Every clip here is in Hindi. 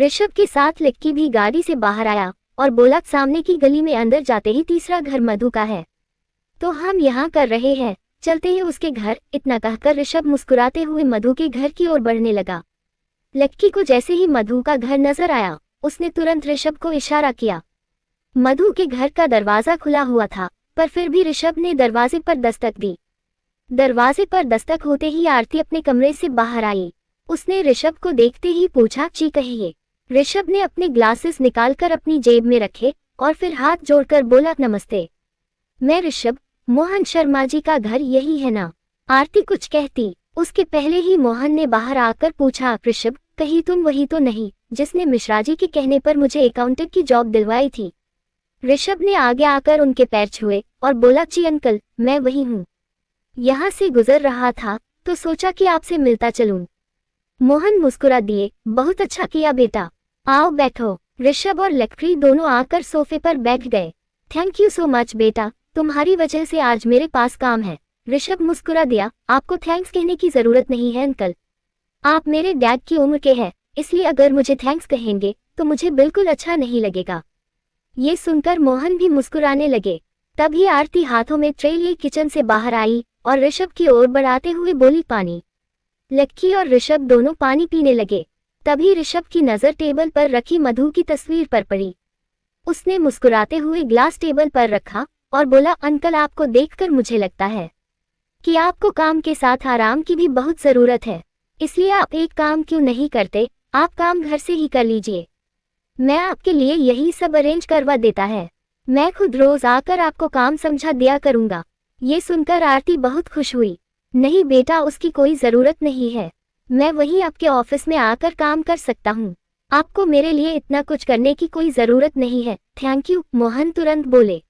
ऋषभ के साथ लक्की भी गाड़ी से बाहर आया और बोला सामने की गली में अंदर जाते ही तीसरा घर मधु का है, तो हम यहाँ कर रहे हैं, चलते ही उसके घर। इतना कहकर ऋषभ मुस्कुराते हुए मधु के घर की ओर बढ़ने लगा। लक्की को जैसे ही मधु का घर नजर आया उसने तुरंत ऋषभ को इशारा किया। मधु के घर का दरवाजा खुला हुआ था, पर फिर भी ऋषभ ने दरवाजे पर दस्तक दी। दरवाजे पर दस्तक होते ही आरती अपने कमरे से बाहर आई। उसने ऋषभ को देखते ही पूछा, जी कहिए। ऋषभ ने अपने ग्लासेस निकालकर अपनी जेब में रखे और फिर हाथ जोड़कर बोला, नमस्ते, मैं ऋषभ, मोहन शर्मा जी का घर यही है ना? आरती कुछ कहती उसके पहले ही मोहन ने बाहर आकर पूछा, ऋषभ कहीं तुम वही तो नहीं जिसने मिश्रा जी के कहने पर मुझे अकाउंटेंट की जॉब दिलवाई थी? ऋषभ ने आगे आकर उनके पैर छुए और बोला, जी अंकल, मैं वही हूँ। यहाँ से गुजर रहा था तो सोचा कि आपसे मिलता चलूं। मोहन मुस्कुरा दिए, बहुत अच्छा किया बेटा, आओ बैठो। ऋषभ और लक्की दोनों आकर सोफे पर बैठ गए। थैंक यू सो मच बेटा, तुम्हारी वजह से आज मेरे पास काम है। ऋषभ मुस्कुरा दिया, आपको थैंक्स कहने की जरूरत नहीं है अंकल, आप मेरे डैड की उम्र के हैं, इसलिए अगर मुझे थैंक्स कहेंगे तो मुझे बिल्कुल अच्छा नहीं लगेगा। ये सुनकर मोहन भी मुस्कुराने लगे। तभी आरती हाथों में ट्रे लिए किचन से बाहर आई और ऋषभ की ओर बढ़ाते हुए बोली, पानी। लक्की और ऋषभ दोनों पानी पीने लगे। तभी ऋषभ की नजर टेबल पर रखी मधु की तस्वीर पर पड़ी। उसने मुस्कुराते हुए ग्लास टेबल पर रखा और बोला, अंकल आपको देखकर मुझे लगता है कि आपको काम के साथ आराम की भी बहुत जरूरत है, इसलिए आप एक काम क्यों नहीं करते, आप काम घर से ही कर लीजिए, मैं आपके लिए यही सब अरेंज करवा देता है, मैं खुद रोज आकर आपको काम समझा दिया करूंगा। ये सुनकर आरती बहुत खुश हुई। नहीं बेटा, उसकी कोई जरूरत नहीं है, मैं वहीं आपके ऑफिस में आकर काम कर सकता हूँ, आपको मेरे लिए इतना कुछ करने की कोई जरूरत नहीं है। थैंक यू, मोहन तुरंत बोले।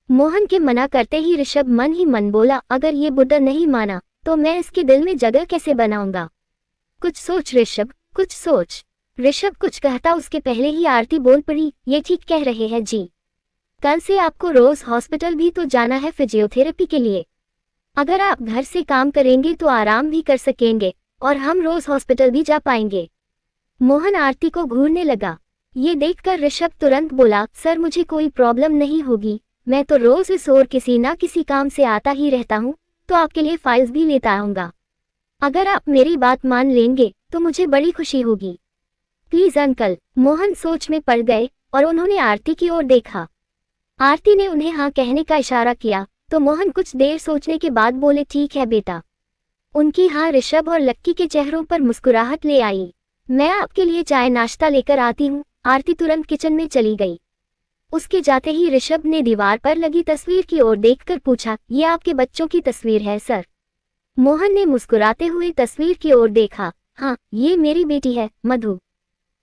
मोहन के मना करते ही ऋषभ मन ही मन बोला, अगर ये बुड्ढा नहीं माना तो मैं इसके दिल में जगह कैसे बनाऊंगा। कुछ सोच ऋषभ, कुछ सोच। ऋषभ कुछ कहता उसके पहले ही आरती बोल पड़ी, ये ठीक कह रहे हैं जी, कल से आपको रोज हॉस्पिटल भी तो जाना है फिजियोथेरेपी के लिए, अगर आप घर से काम करेंगे तो आराम भी कर सकेंगे और हम रोज हॉस्पिटल भी जा पाएंगे। मोहन आरती को घूरने लगा। ये देखकर ऋषभ तुरंत बोला, सर मुझे कोई प्रॉब्लम नहीं होगी, मैं तो रोज इस ओर किसी ना किसी काम से आता ही रहता हूँ, तो आपके लिए फाइल्स भी लेता आऊंगा, अगर आप मेरी बात मान लेंगे तो मुझे बड़ी खुशी होगी। Please uncle. मोहन सोच में पड़ गए और उन्होंने आरती की ओर देखा। आरती ने उन्हें हाँ कहने का इशारा किया तो मोहन कुछ देर सोचने के बाद बोले, ठीक है बेटा। उनकी हाँ ऋषभ और लक्की के चेहरों पर मुस्कुराहट ले आई। मैं आपके लिए चाय नाश्ता लेकर आती हूँ। आरती तुरंत किचन में चली गई। उसके जाते ही ऋषभ ने दीवार पर लगी तस्वीर की ओर देखकर पूछा, ये आपके बच्चों की तस्वीर है सर? मोहन ने मुस्कुराते हुए तस्वीर की ओर देखा। हाँ, ये मेरी बेटी है मधु,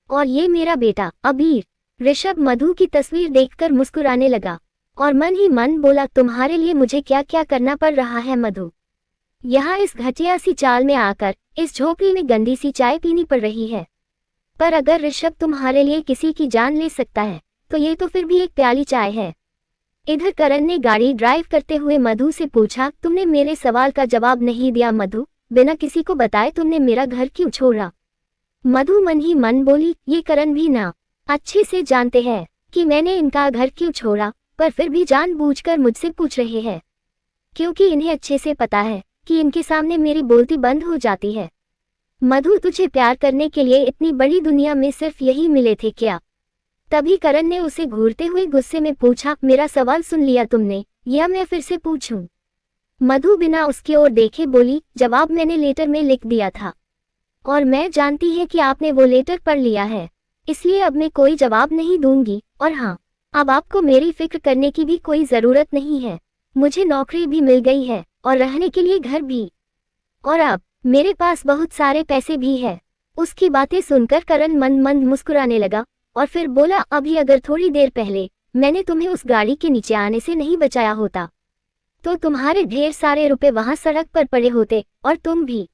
और ये मेरा बेटा अबीर। ऋषभ मधु की तस्वीर देखकर मुस्कुराने लगा और मन ही मन बोला, तुम्हारे लिए मुझे क्या क्या करना पड़ रहा है मधु, यहाँ इस घटिया सी चाल में आकर इस झोपड़ी में गंदी सी चाय पीनी पड़ रही है, पर अगर ऋषभ तुम्हारे लिए किसी की जान ले सकता है तो ये तो फिर भी एक प्याली चाय है। इधर करण ने गाड़ी ड्राइव करते हुए मधु से पूछा, तुमने मेरे सवाल का जवाब नहीं दिया मधु, बिना किसी को बताए तुमने मेरा घर क्यों छोड़ा? मधु मन ही मन बोली, ये करण भी ना अच्छे से जानते हैं कि मैंने इनका घर क्यों छोड़ा, पर फिर भी जानबूझकर मुझसे पूछ रहे हैं, क्योंकि इन्हें अच्छे से पता है कि इनके सामने मेरी बोलती बंद हो जाती है। मधु, तुझे प्यार करने के लिए इतनी बड़ी दुनिया में सिर्फ यही मिले थे क्या? तभी करण ने उसे घूरते हुए गुस्से में पूछा, मेरा सवाल सुन लिया तुमने या मैं फिर से पूछूं? मधु बिना उसकी ओर देखे बोली, जवाब मैंने लेटर में लिख दिया था और मैं जानती है कि आपने वो लेटर पढ़ लिया है, इसलिए अब मैं कोई जवाब नहीं दूंगी। और हाँ, अब आपको मेरी फिक्र करने की भी कोई जरूरत नहीं है, मुझे नौकरी भी मिल गई है और रहने के लिए घर भी, और अब मेरे पास बहुत सारे पैसे भी है। उसकी बातें सुनकर करण मन मन मुस्कुराने लगा और फिर बोला, अभी अगर थोड़ी देर पहले मैंने तुम्हें उस गाड़ी के नीचे आने से नहीं बचाया होता तो तुम्हारे ढेर सारे रुपए वहां सड़क पर पड़े होते और तुम भी।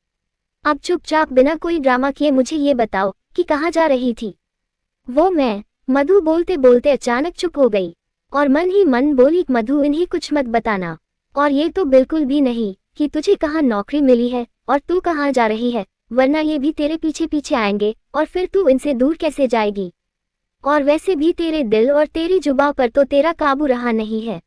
अब चुपचाप बिना कोई ड्रामा किए मुझे ये बताओ कि कहाँ जा रही थी? वो मैं। मधु बोलते बोलते अचानक चुप हो गई और मन ही मन बोली, मधु इन्हें कुछ मत बताना, और ये तो बिल्कुल भी नहीं कि तुझे कहाँ नौकरी मिली है और तू कहाँ जा रही है, वरना ये भी तेरे पीछे पीछे आएंगे और फिर तू इनसे दूर कैसे जाएगी। और वैसे भी तेरे दिल और तेरी जुबां पर तो तेरा काबू रहा नहीं है।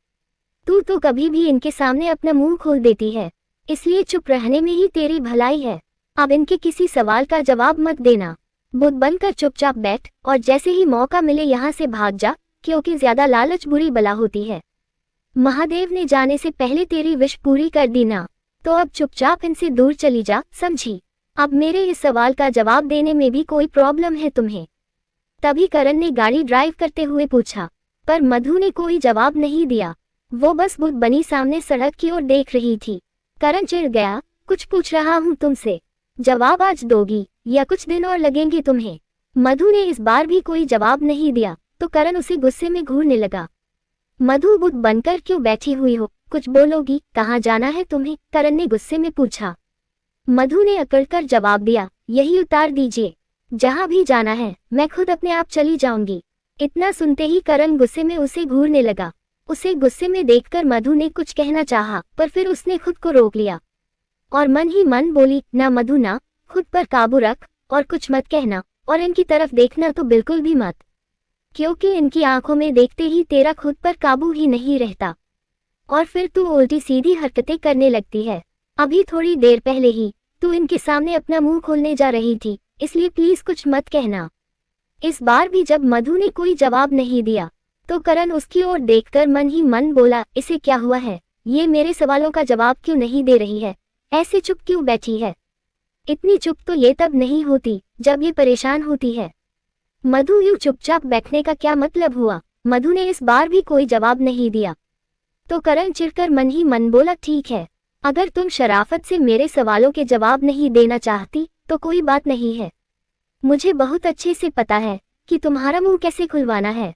तू तो कभी भी इनके सामने अपना मुंह खोल देती है, इसलिए चुप रहने में ही तेरी भलाई है। अब इनके किसी सवाल का जवाब मत देना। बुत बनकर चुपचाप बैठ और जैसे ही मौका मिले यहाँ से भाग जा, क्योंकि ज्यादा लालच बुरी बला होती है। महादेव ने जाने से पहले तेरी विश पूरी कर दी ना, तो अब चुपचाप इनसे दूर चली जा, समझी। अब मेरे इस सवाल का जवाब देने में भी कोई प्रॉब्लम है तुम्हें? तभी करण ने गाड़ी ड्राइव करते हुए पूछा, पर मधु ने कोई जवाब नहीं दिया। वो बस बुत बनी सामने सड़क की ओर देख रही थी। करण चिढ़ गया, कुछ पूछ रहा हूँ तुमसे, जवाब आज दोगी या कुछ दिन और लगेंगे तुम्हें? मधु ने इस बार भी कोई जवाब नहीं दिया तो करण उसे गुस्से में घूरने लगा। मधु बुत बनकर क्यों बैठी हुई हो, कुछ बोलोगी? कहाँ जाना है तुम्हें? करण ने गुस्से में पूछा। मधु ने अकड़कर जवाब दिया, यही उतार दीजिए, जहाँ भी जाना है मैं खुद अपने आप चली जाऊंगी। इतना सुनते ही करण गुस्से में उसे घूरने लगा। उसे गुस्से में देखकर मधु ने कुछ कहना चाहा, पर फिर उसने खुद को रोक लिया और मन ही मन बोली, ना मधु ना, खुद पर काबू रख और कुछ मत कहना और इनकी तरफ देखना तो बिल्कुल भी मत, क्योंकि इनकी आंखों में देखते ही तेरा खुद पर काबू ही नहीं रहता और फिर तू उल्टी सीधी हरकतें करने लगती है। अभी थोड़ी देर पहले ही तू इनके सामने अपना मुंह खोलने जा रही थी, इसलिए प्लीज कुछ मत कहना। इस बार भी जब मधु ने कोई जवाब नहीं दिया तो करण उसकी ओर देखकर मन ही मन बोला, इसे क्या हुआ है? ये मेरे सवालों का जवाब क्यों नहीं दे रही है? ऐसे चुप क्यों बैठी है? इतनी चुप तो ये तब नहीं होती जब ये परेशान होती है। मधु यूं चुपचाप बैठने का क्या मतलब हुआ? मधु ने इस बार भी कोई जवाब नहीं दिया तो करण चिढ़कर मन ही मन बोला, ठीक है, अगर तुम शराफत से मेरे सवालों के जवाब नहीं देना चाहती तो कोई बात नहीं है। मुझे बहुत अच्छे से पता है कि तुम्हारा मुंह कैसे खुलवाना है।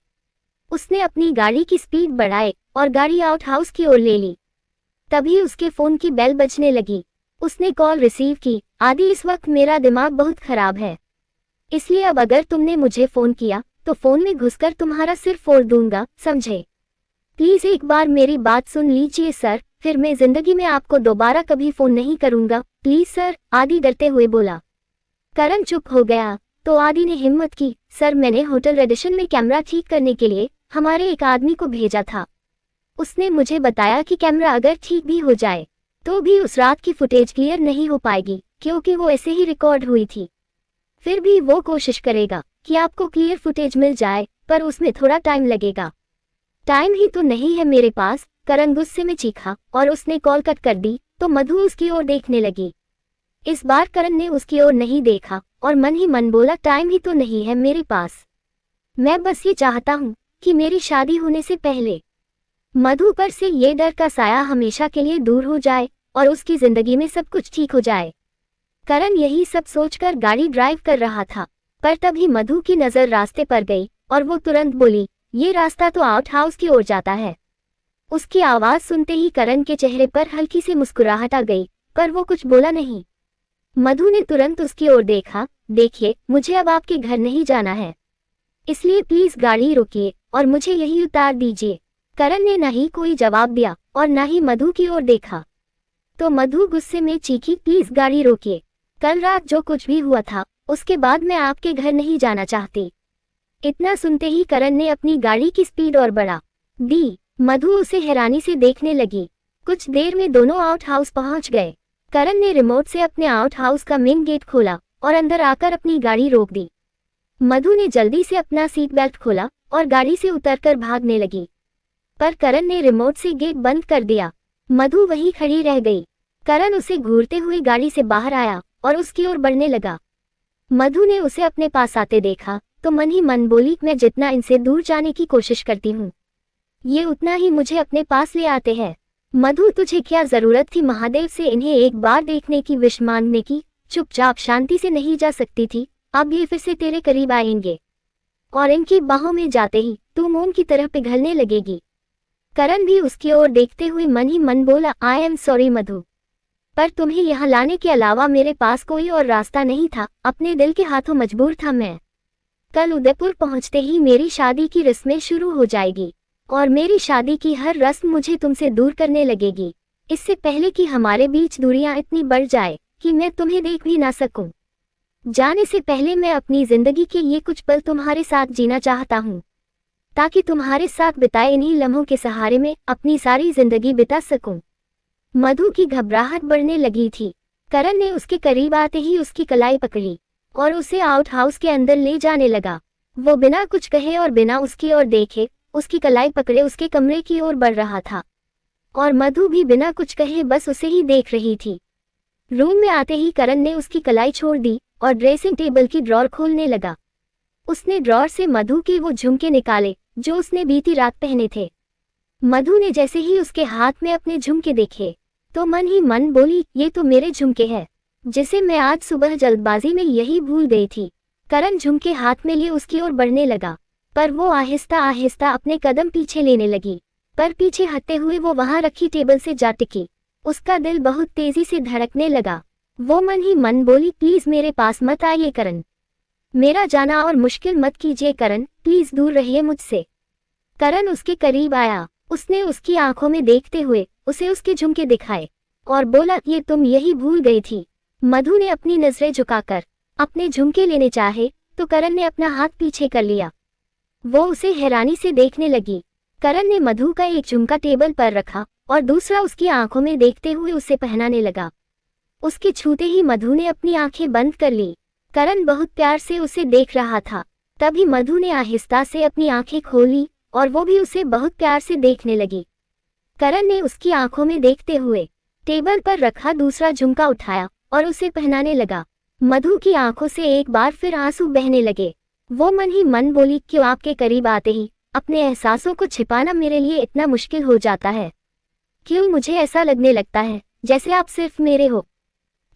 उसने अपनी गाड़ी की स्पीड बढ़ाई और गाड़ी आउट हाउस की ओर ले ली। तभी उसके फोन की बेल बजने लगी। उसने कॉल रिसीव की, आदि इस वक्त मेरा दिमाग बहुत खराब है, इसलिए अब अगर तुमने मुझे फोन किया तो फोन में घुसकर तुम्हारा सिर फोड़ दूंगा, समझे? प्लीज एक बार मेरी बात सुन लीजिए सर, फिर मैं जिंदगी में आपको दोबारा कभी फोन नहीं करूंगा, प्लीज सर, आदि डरते हुए बोला। करण चुप हो गया तो आदि ने हिम्मत की, सर मैंने होटल रेडिशन में कैमरा ठीक करने के लिए हमारे एक आदमी को भेजा था। उसने मुझे बताया कि कैमरा अगर ठीक भी हो जाए तो भी उस रात की फुटेज क्लियर नहीं हो पाएगी, क्योंकि वो ऐसे ही रिकॉर्ड हुई थी। फिर भी वो कोशिश करेगा कि आपको क्लियर फुटेज मिल जाए, पर उसमें थोड़ा टाइम लगेगा। टाइम ही तो नहीं है मेरे पास, करण गुस्से में चीखा और उसने कॉल कट कर दी तो मधु उसकी ओर देखने लगी। इस बार करण ने उसकी ओर नहीं देखा और मन ही मन बोला, टाइम ही तो नहीं है मेरे पास, मैं बस ये चाहता हूँ कि मेरी शादी होने से पहले मधु पर से ये डर का साया हमेशा के लिए दूर हो जाए और उसकी जिंदगी में सब कुछ ठीक हो जाए। करण यही सब सोचकर गाड़ी ड्राइव कर रहा था, पर तभी मधु की नजर रास्ते पर गई और वो तुरंत बोली, ये रास्ता तो आउट हाउस की ओर जाता है। उसकी आवाज सुनते ही करण के चेहरे पर हल्की सी मुस्कुराहट आ गई, पर वो कुछ बोला नहीं। मधु ने तुरंत उसकी ओर देखा, देखिए मुझे अब आपके घर नहीं जाना है, इसलिए प्लीज गाड़ी रोकिए और मुझे यही उतार दीजिए। करण ने न ही कोई जवाब दिया और न ही मधु की ओर देखा तो मधु गुस्से में चीखी, प्लीज गाड़ी रोकिए, कल रात जो कुछ भी हुआ था उसके बाद मैं आपके घर नहीं जाना चाहती। इतना सुनते ही करण ने अपनी गाड़ी की स्पीड और बढ़ा दी। मधु उसे हैरानी से देखने लगी। कुछ देर में दोनों आउट हाउस पहुंच गए। करण ने रिमोट से अपने आउट हाउस का मेन गेट खोला और अंदर आकर अपनी गाड़ी रोक दी। मधु ने जल्दी से अपना सीट बेल्ट खोला और गाड़ी से उतरकर भागने लगी, पर करण ने रिमोट से गेट बंद कर दिया। मधु वहीं खड़ी रह गई। करण उसे घूरते हुए गाड़ी से बाहर आया और उसकी ओर बढ़ने लगा। मधु ने उसे अपने पास आते देखा तो मन ही मन बोली, मैं जितना इनसे दूर जाने की कोशिश करती हूँ ये उतना ही मुझे अपने पास ले आते हैं। मधु तुझे क्या जरूरत थी महादेव से इन्हें एक बार देखने की, विश मांगने की? चुपचाप शांति से नहीं जा सकती थी? अब ये फिर से तेरे करीब आएंगे और इनकी बाहों में जाते ही तू मोम की तरह पिघलने लगेगी। करण भी उसकी ओर देखते हुए मन ही मन बोला, आई एम सॉरी मधु, पर तुम्हें यहाँ लाने के अलावा मेरे पास कोई और रास्ता नहीं था, अपने दिल के हाथों मजबूर था मैं। कल उदयपुर पहुँचते ही मेरी शादी की रस्में शुरू हो जाएगी और मेरी शादी की हर रस्म मुझे तुमसे दूर करने लगेगी। इससे पहले कि हमारे बीच दूरियां इतनी बढ़ जाए कि मैं तुम्हें देख भी ना सकूं। जाने से पहले मैं अपनी जिंदगी के ये कुछ पल तुम्हारे साथ जीना चाहता हूँ, ताकि तुम्हारे साथ बिताए इन्हीं लम्हों के सहारे में अपनी सारी जिंदगी बिता सकूं। मधु की घबराहट बढ़ने लगी थी। करण ने उसके करीब आते ही उसकी कलाई पकड़ी और उसे आउट हाउस के अंदर ले जाने लगा। वो बिना कुछ कहे और बिना उसकी ओर देखे उसकी कलाई पकड़े उसके कमरे की ओर बढ़ रहा था, और मधु भी बिना कुछ कहे बस उसे ही देख रही थी। रूम में आते ही करण ने उसकी कलाई छोड़ दी और ड्रेसिंग टेबल की ड्रॉर खोलने लगा। उसने ड्रॉर से मधु के वो झुमके निकाले जो उसने बीती रात पहने थे। मधु ने जैसे ही उसके हाथ में अपने झुमके देखे तो मन ही मन बोली, ये तो मेरे झुमके हैं, जिसे मैं आज सुबह जल्दबाजी में यही भूल गई थी। करण झुमके हाथ में लिए उसकी ओर बढ़ने लगा, पर वो आहिस्ता आहिस्ता अपने कदम पीछे लेने लगी। पर पीछे हटते हुए वो वहां रखी टेबल से जा टिकी। उसका दिल बहुत तेजी से धड़कने लगा। वो मन ही मन बोली, प्लीज मेरे पास मत आइए करण, मेरा जाना और मुश्किल मत कीजिए करण, प्लीज दूर रहिए मुझसे। करण उसके करीब आया। उसने उसकी आंखों में देखते हुए उसे उसके झुमके दिखाए और बोला, ये तुम यही भूल गई थी। मधु ने अपनी नजरें झुकाकर अपने झुमके लेने चाहे तो करण ने अपना हाथ पीछे कर लिया। वो उसे हैरानी से देखने लगी। करण ने मधु का एक झुमका टेबल पर रखा और दूसरा उसकी आंखों में देखते हुए उसे पहनाने लगा। उसके छूते ही मधु ने अपनी आंखें बंद कर ली। करण बहुत प्यार से उसे देख रहा था। तभी मधु ने आहिस्ता से अपनी आंखें खोली और वो भी उसे बहुत प्यार से देखने लगी। करण ने उसकी आंखों में देखते हुए टेबल पर रखा दूसरा झुमका उठाया और उसे पहनाने लगा। मधु की आंखों से एक बार फिर आंसू बहने लगे। वो मन ही मन बोली, क्यों आपके करीब आते ही अपने एहसासों को छिपाना मेरे लिए इतना मुश्किल हो जाता है? क्यों मुझे ऐसा लगने लगता है जैसे आप सिर्फ मेरे हो?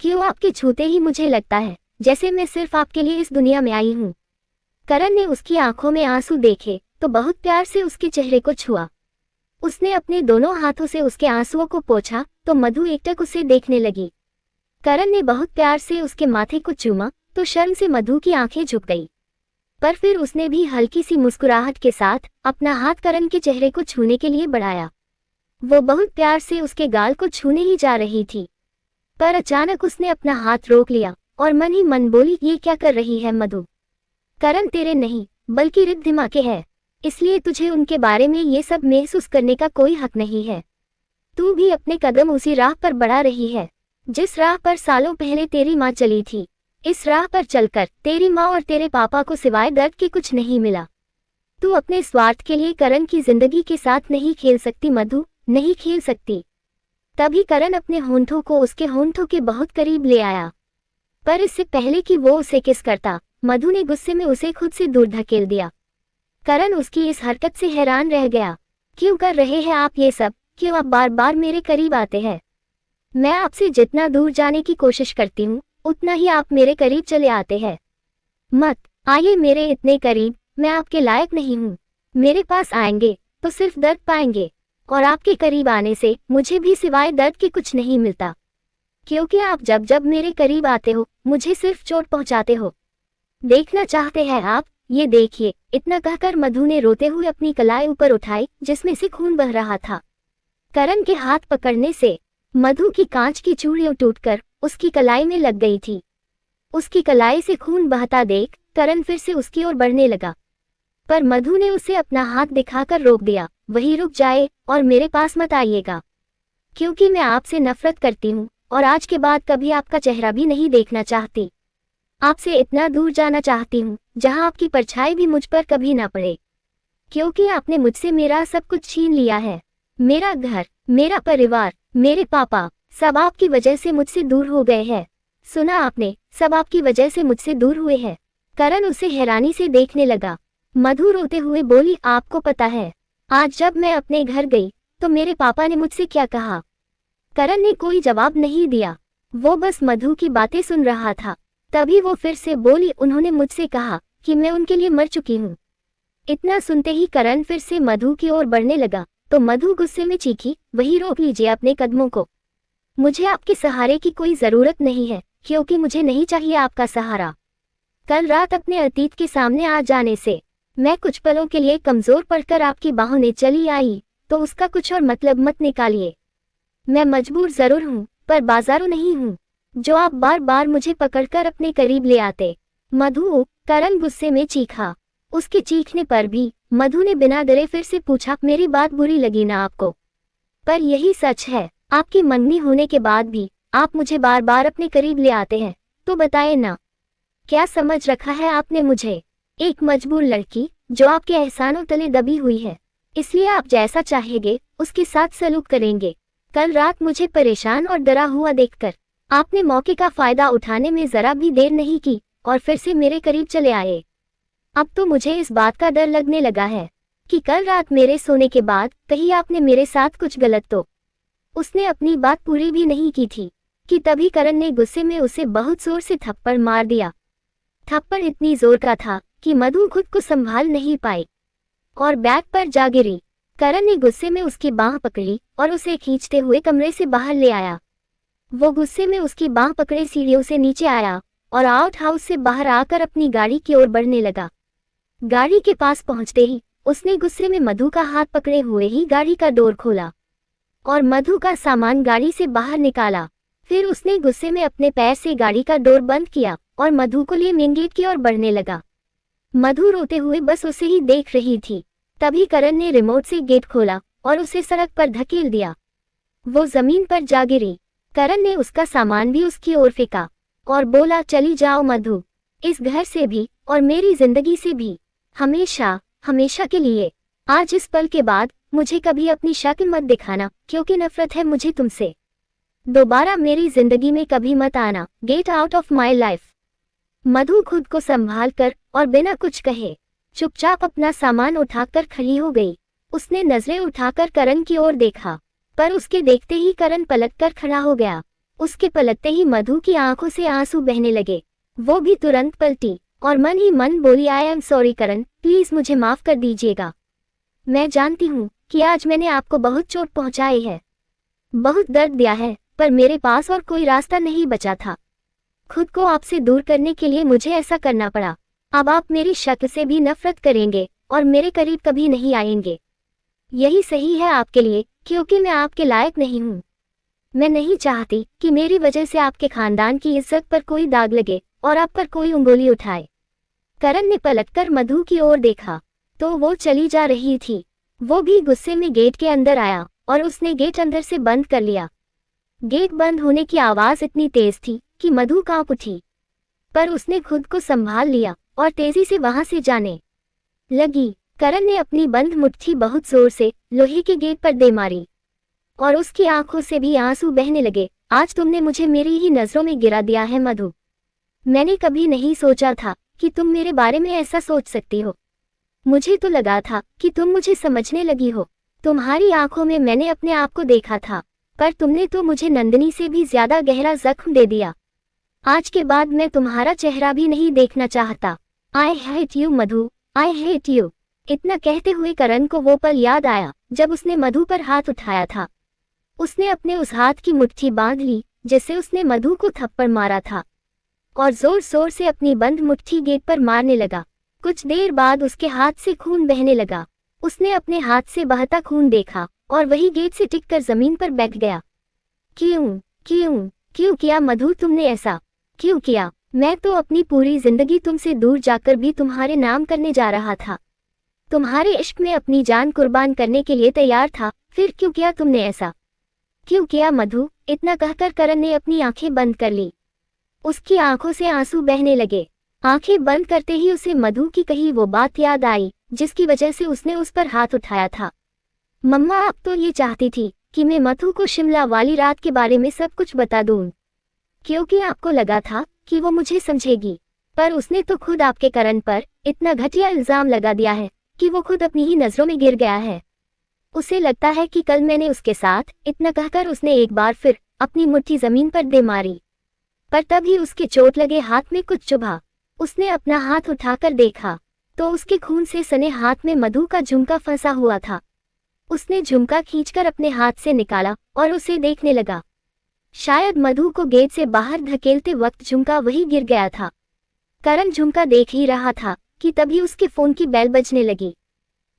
क्यों आपके छूते ही मुझे लगता है जैसे मैं सिर्फ आपके लिए इस दुनिया में आई हूँ? करण ने उसकी आंखों में आंसू देखे तो बहुत प्यार से उसके चेहरे को छुआ। उसने अपने दोनों हाथों से उसके आंसुओं को पोंछा तो मधु एकटक उसे देखने लगी। करण ने बहुत प्यार से उसके माथे को चूमा तो शर्म से मधु की आंखें झुक गई, पर फिर उसने भी हल्की सी मुस्कुराहट के साथ अपना हाथ करण के चेहरे को छूने के लिए बढ़ाया। वो बहुत प्यार से उसके गाल को छूने ही जा रही थी, पर अचानक उसने अपना हाथ रोक लिया और मन ही मन बोली, ये क्या कर रही है मधु? करण तेरे नहीं बल्कि रिद्धिमा के है, इसलिए तुझे उनके बारे में ये सब महसूस करने का कोई हक नहीं है। तू भी अपने कदम उसी राह पर बढ़ा रही है जिस राह पर सालों पहले तेरी माँ चली थी। इस राह पर चलकर तेरी माँ और तेरे पापा को सिवाय दर्द के कुछ नहीं मिला। तू अपने स्वार्थ के लिए करण की जिंदगी के साथ नहीं खेल सकती मधु, नहीं खेल सकती। तभी करण अपने होंठों को उसके होंठों के बहुत करीब ले आया, पर इससे पहले कि वो उसे किस करता, मधु ने गुस्से में उसे खुद से दूर धकेल दिया। करण उसकी इस हरकत से हैरान रह गया। क्यों कर रहे हैं आप ये सब? क्यों आप बार बार मेरे करीब आते हैं? मैं आपसे जितना दूर जाने की कोशिश करती हूँ उतना ही आप मेरे करीब चले आते हैं। मत आइए मेरे इतने करीब, मैं आपके लायक नहीं हूँ। मेरे पास आएंगे तो सिर्फ दर्द पाएंगे, और आपके करीब आने से मुझे भी सिवाय दर्द के कुछ नहीं मिलता, क्योंकि आप जब जब मेरे करीब आते हो मुझे सिर्फ चोट पहुँचाते हो। देखना चाहते हैं आप? ये देखिए। इतना कहकर मधु ने रोते हुए अपनी कलाई ऊपर उठाई जिसमें से खून बह रहा था। करण के हाथ पकड़ने से मधु की कांच की चूड़ियां टूटकर उसकी कलाई में लग गई थी। उसकी कलाई से खून बहता देख करण फिर से उसकी ओर बढ़ने लगा, पर मधु ने उसे अपना हाथ दिखाकर रोक दिया। वही रुक जाए और मेरे पास मत आइएगा, क्योंकि मैं आपसे नफरत करती हूँ और आज के बाद कभी आपका चेहरा भी नहीं देखना चाहती। आपसे इतना दूर जाना चाहती हूँ जहाँ आपकी परछाई भी मुझ पर कभी ना पड़े, क्योंकि आपने मुझसे मेरा सब कुछ छीन लिया है। मेरा घर, मेरा परिवार, मेरे पापा, सब आपकी वजह से मुझसे दूर हो गए हैं। सुना आपने? सब आपकी वजह से मुझसे दूर हुए हैं। करण उसे हैरानी से देखने लगा। मधु रोते हुए बोली, आपको पता है आज जब मैं अपने घर गई तो मेरे पापा ने मुझसे क्या कहा? करण ने कोई जवाब नहीं दिया, वो बस मधु की बातें सुन रहा था। तभी वो फिर से बोली, उन्होंने मुझसे कहा कि मैं उनके लिए मर चुकी हूँ। इतना सुनते ही करण फिर से मधु की ओर बढ़ने लगा तो मधु गुस्से में चीखी, वही रोक लीजिए अपने कदमों को। मुझे आपके सहारे की कोई जरूरत नहीं है, क्योंकि मुझे नहीं चाहिए आपका सहारा। कल रात अपने अतीत के सामने आ जाने से मैं कुछ पलों के लिए कमजोर पड़कर आपकी बाहों में चली आई, तो उसका कुछ और मतलब मत निकालिए। मैं मजबूर जरूर हूँ पर बाजारू नहीं हूँ। जो आप बार बार मुझे पकड़कर अपने करीब ले आते। मधु, करण गुस्से में चीखा। उसके चीखने पर भी मधु ने बिना डरे फिर से पूछा, मेरी बात बुरी लगी ना आपको? पर यही सच है, आपकी मंगनी होने के बाद भी आप मुझे बार बार अपने करीब ले आते हैं, तो बताए ना, क्या समझ रखा है आपने मुझे? एक मजबूर लड़की जो आपके एहसानों तले दबी हुई है, इसलिए आप जैसा चाहेंगे उसके साथ सलूक करेंगे। कल रात मुझे परेशान और डरा हुआ देखकर आपने मौके का फायदा उठाने में जरा भी देर नहीं की और फिर से मेरे करीब चले आए। अब तो मुझे इस बात का डर लगने लगा है कि कल रात मेरे सोने के बाद कहीं आपने मेरे साथ कुछ गलत तो। उसने अपनी बात पूरी भी नहीं की थी कि तभी करण ने गुस्से में उसे बहुत जोर से थप्पड़ मार दिया। थप्पड़ इतनी जोर का था कि मधु खुद को संभाल नहीं पाई और बैग पर जा गिरी। करण ने गुस्से में उसकी बांह पकड़ी और उसे खींचते हुए कमरे से बाहर ले आया। वो गुस्से में उसकी बांह पकड़े सीढ़ियों से नीचे आया और आउट हाउस से बाहर आकर अपनी गाड़ी की ओर बढ़ने लगा। गाड़ी के पास पहुंचते ही उसने गुस्से में मधु का हाथ पकड़े हुए ही गाड़ी का डोर खोला और मधु का सामान गाड़ी से बाहर निकाला। फिर उसने गुस्से में अपने पैर से गाड़ी का डोर बंद किया और मधु को लिए मेन गेट की ओर बढ़ने लगा। मधु रोते हुए बस उसे ही देख रही थी। तभी करण ने रिमोट से गेट खोला और उसे सड़क पर धकेल दिया। वो जमीन पर जा गिरी। करण ने उसका सामान भी उसकी ओर फेंका और बोला, चली जाओ मधु, इस घर से भी और मेरी जिंदगी से भी, हमेशा हमेशा के लिए। आज इस पल के बाद मुझे कभी अपनी शक्ल मत दिखाना, क्योंकि नफरत है मुझे तुमसे। दोबारा मेरी जिंदगी में कभी मत आना। Get out of my life. Madhu खुद को संभाल कर और बिना कुछ कहे चुपचाप अपना सामान उठाकर खड़ी हो गई। उसने नजरें उठाकर करण की ओर देखा, पर उसके देखते ही करण पलटकर खड़ा हो गया। उसके पलटते ही मधु की आंखों से आंसू बहने लगे। वो भी तुरंत पलटी और मन ही मन बोली, I am sorry Karan, please मुझे माफ कर दीजिएगा। मैं जानती हूँ कि आज मैंने आपको बहुत चोट पहुंचाई है, बहुत दर्द दिया है, पर मेरे पास और कोई रास्ता नहीं बचा था। खुद को आपसे दूर करने के लिए मुझे ऐसा करना पड़ा। अब आप मेरी शक्ल से भी नफरत करेंगे और मेरे करीब कभी नहीं आएंगे। यही सही है आपके लिए, क्योंकि मैं आपके लायक नहीं हूँ। मैं नहीं चाहती कि मेरी वजह से आपके खानदान की इज्जत पर कोई दाग लगे और आप पर कोई उंगली उठाए। करण ने पलटकर मधु की ओर देखा तो वो चली जा रही थी। वो भी गुस्से में गेट के अंदर आया और उसने गेट अंदर से बंद कर लिया। गेट बंद होने की आवाज इतनी तेज थी कि मधु कांप उठी, पर उसने खुद को संभाल लिया और तेजी से वहां से जाने लगी। करण ने अपनी बंद मुट्ठी बहुत जोर से लोहे के गेट पर दे मारी और उसकी आंखों से भी आंसू बहने लगे। आज तुमने मुझे मेरी ही नजरों में गिरा दिया है मधु। मैंने कभी नहीं सोचा था कि तुम मेरे बारे में ऐसा सोच सकती हो। मुझे तो लगा था कि तुम मुझे समझने लगी हो। तुम्हारी आंखों में मैंने अपने आप को देखा था, पर तुमने तो मुझे नंदिनी से भी ज्यादा गहरा जख्म दे दिया। आज के बाद मैं तुम्हारा चेहरा भी नहीं देखना चाहता। I hate you Madhu, I hate you. इतना कहते हुए करण को वो पल याद आया जब उसने मधु पर हाथ उठाया था। उसने अपने उस हाथ की मुट्ठी बांध ली जिससे उसने मधु को थप्पड़ मारा था और जोर जोर से अपनी बंद मुट्ठी गेट पर मारने लगा। कुछ देर बाद उसके हाथ से खून बहने लगा। उसने अपने हाथ से बहता खून देखा और वही गेट से टिककर जमीन पर बैठ गया। क्यों क्यों क्यों किया मधु तुमने ऐसा? क्यों किया? मैं तो अपनी पूरी जिंदगी तुमसे दूर जाकर भी तुम्हारे नाम करने जा रहा था। तुम्हारे इश्क में अपनी जान कुर्बान करने के लिए तैयार था, फिर क्यों किया तुमने ऐसा? क्यों किया मधु? इतना कहकर करण ने अपनी आंखें बंद कर ली। उसकी आंखों से आंसू बहने लगे। आंखें बंद करते ही उसे मधु की कही वो बात याद आई जिसकी वजह से उसने उस पर हाथ उठाया था। मम्मा, आप तो ये चाहती थी कि मैं मधु को शिमला वाली रात के बारे में सब कुछ बता दूं, क्योंकि आपको लगा था कि वो मुझे समझेगी, पर उसने तो खुद आपके करण पर इतना घटिया इल्जाम लगा दिया है कि वो खुद अपनी ही नजरों में गिर गया है। उसे लगता है कि कल मैंने उसके साथ इतना कहकर उसने एक बार फिर अपनी मुट्ठी जमीन पर दे मारी, पर तभी उसके चोट लगे हाथ में कुछ चुभा। उसने अपना हाथ उठाकर देखा तो उसके खून से सने हाथ में मधु का झुमका फंसा हुआ था। उसने झुमका खींचकर अपने हाथ से निकाला और उसे देखने लगा। शायद मधु को गेट से बाहर धकेलते वक्त झुमका वही गिर गया था। करण झुमका देख ही रहा था कि तभी उसके फोन की बेल बजने लगी।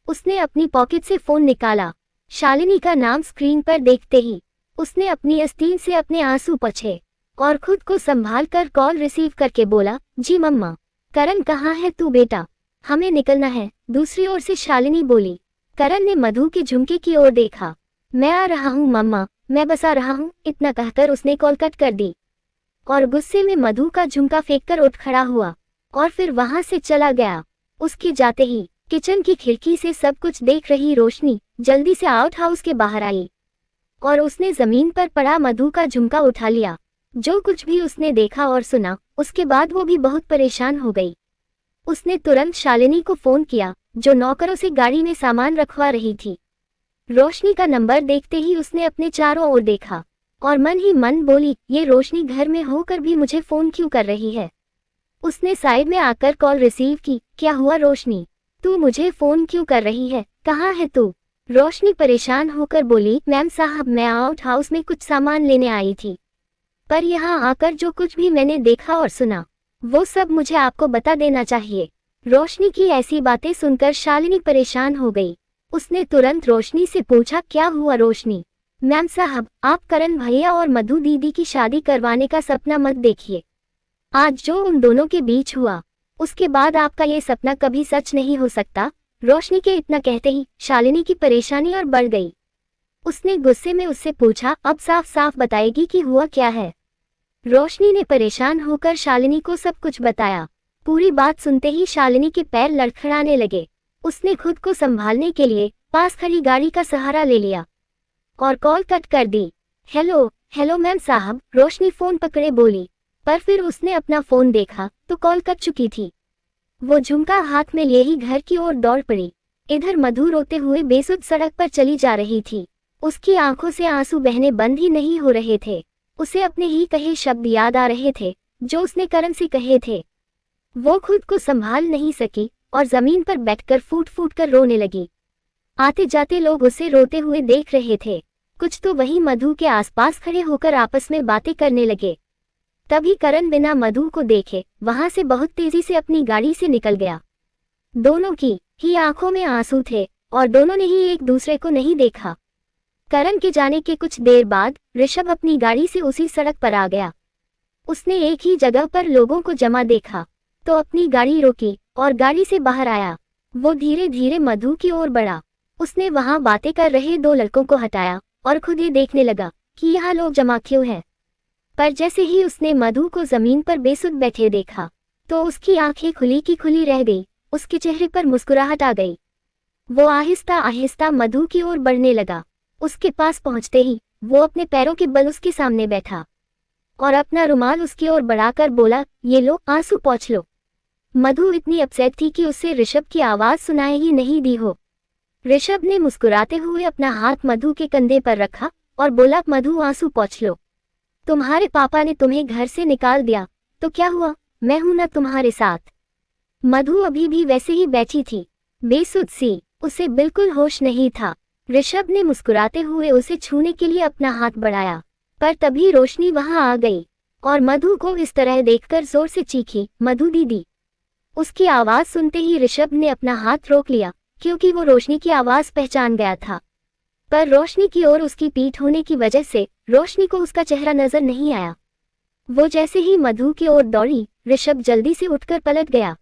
उसने अपनी पॉकेट से फोन निकाला। शालिनी का नाम स्क्रीन पर देखते ही उसने अपनी आस्तीन से अपने आंसू पोंछे और खुद को संभाल कर कॉल रिसीव करके बोला, जी मम्मा। करण कहाँ है तू बेटा, हमें निकलना है, दूसरी ओर से शालिनी बोली। करण ने मधु के झुमके की ओर देखा। मैं आ रहा हूँ मम्मा, मैं बस आ रहा हूँ, इतना कहकर उसने कॉल कट कर दी और गुस्से में मधु का झुमका फेंककर उठ खड़ा हुआ और फिर वहां से चला गया। उसके जाते ही किचन की खिड़की से सब कुछ देख रही रोशनी जल्दी से आउट हाउस के बाहर आई और उसने जमीन पर पड़ा मधु का झुमका उठा लिया। जो कुछ भी उसने देखा और सुना, उसके बाद वो भी बहुत परेशान हो गई। उसने तुरंत शालिनी को फोन किया, जो नौकरों से गाड़ी में सामान रखवा रही थी। रोशनी का नंबर देखते ही उसने अपने चारों ओर देखा और मन ही मन बोली, ये रोशनी घर में होकर भी मुझे फोन क्यों कर रही है। उसने साइड में आकर कॉल रिसीव की। क्या हुआ रोशनी, तू मुझे फोन क्यों कर रही है, कहाँ है तू। रोशनी परेशान होकर बोली, मैम साहब मैं आउट हाउस में कुछ सामान लेने आई थी, पर यहाँ आकर जो कुछ भी मैंने देखा और सुना वो सब मुझे आपको बता देना चाहिए। रोशनी की ऐसी बातें सुनकर शालिनी परेशान हो गई। उसने तुरंत रोशनी से पूछा, क्या हुआ रोशनी। मैम साहब आप करण भैया और मधु दीदी की शादी करवाने का सपना मत देखिए। आज जो उन दोनों के बीच हुआ उसके बाद आपका ये सपना कभी सच नहीं हो सकता। रोशनी के इतना कहते ही शालिनी की परेशानी और बढ़ गई। उसने गुस्से में उससे पूछा, अब साफ साफ बताएगी कि हुआ क्या है। रोशनी ने परेशान होकर शालिनी को सब कुछ बताया। पूरी बात सुनते ही शालिनी के पैर लड़खड़ाने लगे। उसने खुद को संभालने के लिए पास खड़ी गाड़ी का सहारा ले लिया और कॉल कट कर दी। हेलो मैम साहब, रोशनी फोन पकड़े बोली, पर फिर उसने अपना फोन देखा तो कॉल कट चुकी थी। वो झुमका हाथ में लिए ही घर की ओर दौड़ पड़ी। इधर मधु रोते हुए बेसुध सड़क पर चली जा रही थी। उसकी आंखों से आंसू बहने बंद ही नहीं हो रहे थे। उसे अपने ही कहे शब्द याद आ रहे थे जो उसने करण से कहे थे। वो खुद को संभाल नहीं सकी और जमीन पर बैठकर फूट फूट कर रोने लगी। आते जाते लोग उसे रोते हुए देख रहे थे। कुछ तो वहीं मधु के आसपास खड़े होकर आपस में बातें करने लगे। तभी करण बिना मधु को देखे वहां से बहुत तेजी से अपनी गाड़ी से निकल गया। दोनों की ही आंखों में आंसू थे और दोनों ने ही एक दूसरे को नहीं देखा। करण के जाने के कुछ देर बाद ऋषभ अपनी गाड़ी से उसी सड़क पर आ गया। उसने एक ही जगह पर लोगों को जमा देखा तो अपनी गाड़ी रोकी और गाड़ी से बाहर आया। वो धीरे धीरे मधु की ओर बढ़ा। उसने वहां बातें कर रहे दो लड़कों को हटाया और खुद ये देखने लगा कि यहाँ लोग जमा क्यों हैं। पर जैसे ही उसने मधु को जमीन पर बेसुध बैठे देखा तो उसकी आंखें खुली की खुली रह गई। उसके चेहरे पर मुस्कुराहट आ गई। वो आहिस्ता आहिस्ता मधु की ओर बढ़ने लगा। उसके पास पहुंचते ही वो अपने पैरों के बल उसके सामने बैठा और अपना रुमाल उसकी ओर बढ़ाकर बोला, ये लो आंसू पोंछ लो। मधु इतनी अपसेट थी कि उससे ऋषभ की आवाज सुनाई ही नहीं दी हो। ऋषभ ने मुस्कुराते हुए अपना हाथ मधु के कंधे पर रखा और बोला, मधु आंसू पोंछ लो। तुम्हारे पापा ने तुम्हें घर से निकाल दिया तो क्या हुआ, मैं हूं ना तुम्हारे साथ। मधु अभी भी वैसे ही बैठी थी, बेसुध सी, उसे बिल्कुल होश नहीं था। ऋषभ ने मुस्कुराते हुए उसे छूने के लिए अपना हाथ बढ़ाया, पर तभी रोशनी वहां आ गई और मधु को इस तरह देखकर जोर से चीखी, मधु दीदी। उसकी आवाज सुनते ही ऋषभ ने अपना हाथ रोक लिया क्योंकि वो रोशनी की आवाज पहचान गया था। पर रोशनी की ओर उसकी पीठ होने की वजह से रोशनी को उसका चेहरा नजर नहीं आया। वो जैसे ही मधु की ओर दौड़ी, ऋषभ जल्दी से उठकर पलट गया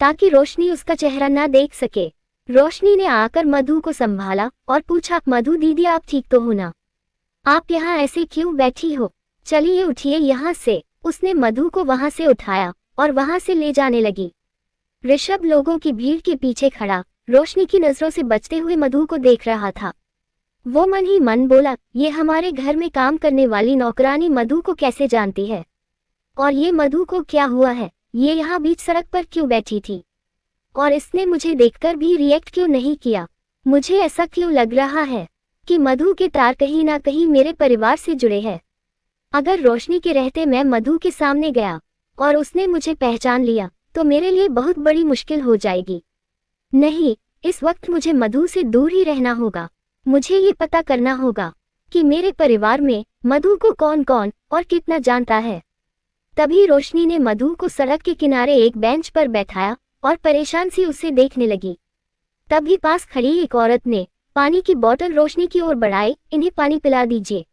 ताकि रोशनी उसका चेहरा ना देख सके। रोशनी ने आकर मधु को संभाला और पूछा, मधु दीदी आप ठीक तो हो ना, आप यहाँ ऐसे क्यों बैठी हो, चलिए उठिए यहाँ से। उसने मधु को वहां से उठाया और वहां से ले जाने लगी। ऋषभ लोगों की भीड़ के पीछे खड़ा रोशनी की नजरों से बचते हुए मधु को देख रहा था। वो मन ही मन बोला, ये हमारे घर में काम करने वाली नौकरानी मधु को कैसे जानती है, और ये मधु को क्या हुआ है, ये यहाँ बीच सड़क पर क्यों बैठी थी और इसने मुझे देखकर भी रिएक्ट क्यों नहीं किया। मुझे ऐसा क्यों लग रहा है कि मधु के तार कहीं ना कहीं मेरे परिवार से जुड़े हैं। अगर रोशनी के रहते मैं मधु के सामने गया और उसने मुझे पहचान लिया तो मेरे लिए बहुत बड़ी मुश्किल हो जाएगी। नहीं, इस वक्त मुझे मधु से दूर ही रहना होगा। मुझे ये पता करना होगा कि मेरे परिवार में मधु को कौन कौन और कितना जानता है। तभी रोशनी ने मधु को सड़क के किनारे एक बेंच पर बैठाया और परेशान सी उसे देखने लगी। तभी पास खड़ी एक औरत ने पानी की बोतल रोशनी की ओर बढ़ाई, इन्हें पानी पिला दीजिए।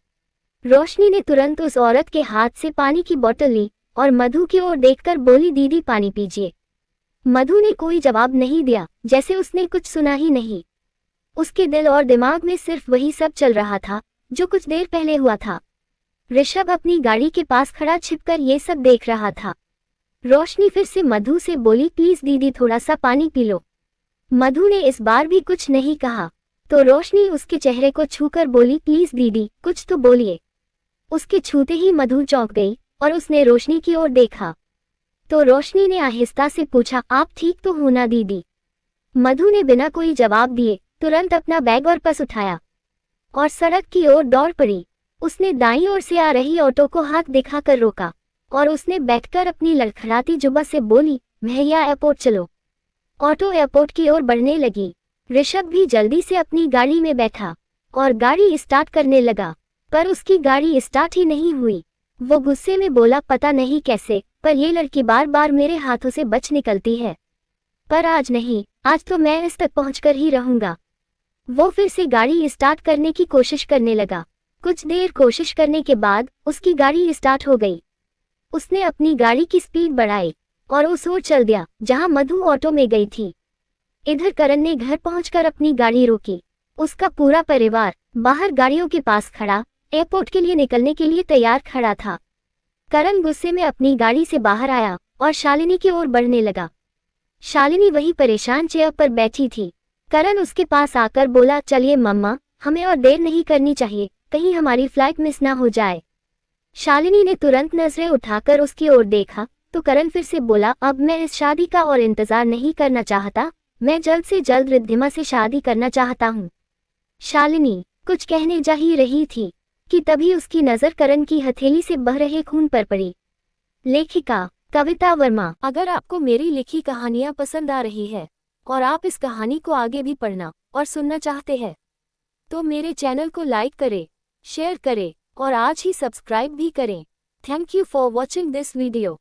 रोशनी ने तुरंत उस औरत के हाथ से पानी की बोतल ली और मधु की ओर देखकर बोली, दीदी पानी पीजिए। मधु ने कोई जवाब नहीं दिया, जैसे उसने कुछ सुना ही नहीं। उसके दिल और दिमाग में सिर्फ वही सब चल रहा था जो कुछ देर पहले हुआ था। ऋषभ अपनी गाड़ी के पास खड़ा छिपकर ये सब देख रहा था। रोशनी फिर से मधु से बोली, प्लीज दीदी थोड़ा सा पानी पी लो। मधु ने इस बार भी कुछ नहीं कहा तो रोशनी उसके चेहरे को छूकर बोली, प्लीज दीदी कुछ तो बोलिए। उसके छूते ही मधु चौंक गई और उसने रोशनी की ओर देखा तो रोशनी ने आहिस्ता से पूछा, आप ठीक तो हो ना दीदी? मधु ने बिना कोई जवाब दिए तुरंत अपना बैग और पर्स उठाया और सड़क की ओर दौड़ पड़ी। उसने दाईं ओर से आ रही ऑटो को हाथ दिखाकर रोका और उसने बैठकर अपनी लड़खड़ाती जुबान से बोली, भैया एयरपोर्ट चलो। ऑटो एयरपोर्ट की ओर बढ़ने लगी। ऋषभ भी जल्दी से अपनी गाड़ी में बैठा और गाड़ी स्टार्ट करने लगा, पर उसकी गाड़ी स्टार्ट ही नहीं हुई। वो गुस्से में बोला, पता नहीं कैसे पर ये लड़की बार बार मेरे हाथों से बच निकलती है, पर आज नहीं, आज तो मैं इस तक पहुंचकर ही रहूंगा। वो फिर से गाड़ी स्टार्ट करने की कोशिश करने लगा। कुछ देर कोशिश करने के बाद उसकी गाड़ी स्टार्ट हो गई। उसने अपनी गाड़ी की स्पीड बढ़ाई और उस ओर चल दिया जहां मधु ऑटो में गई थी। इधर करण ने घर पहुंचकर अपनी गाड़ी रोकी। उसका पूरा परिवार बाहर गाड़ियों के पास खड़ा एयरपोर्ट के लिए निकलने के लिए तैयार खड़ा था। करण गुस्से में अपनी गाड़ी से बाहर आया और शालिनी की ओर बढ़ने लगा। शालिनी वही परेशान चेयर पर बैठी थी। करण उसके पास आकर बोला, चलिए मम्मा, हमें और देर नहीं करनी चाहिए, कहीं हमारी फ्लाइट मिस ना हो जाए। शालिनी ने तुरंत नजरें उठाकर उसकी ओर देखा तो करण फिर से बोला, अब मैं इस शादी का और इंतजार नहीं करना चाहता, मैं जल्द से जल्द रिद्धिमा से शादी करना चाहता हूँ। शालिनी कुछ कहने जा ही रही थी कि तभी उसकी नजर करण की हथेली से बह रहे खून पर पड़ी। लेखिका कविता वर्मा। अगर आपको मेरी लिखी कहानियाँ पसंद आ रही है और आप इस कहानी को आगे भी पढ़ना और सुनना चाहते हैं तो मेरे चैनल को लाइक करें, शेयर करें और आज ही सब्सक्राइब भी करें। Thank you for watching this video.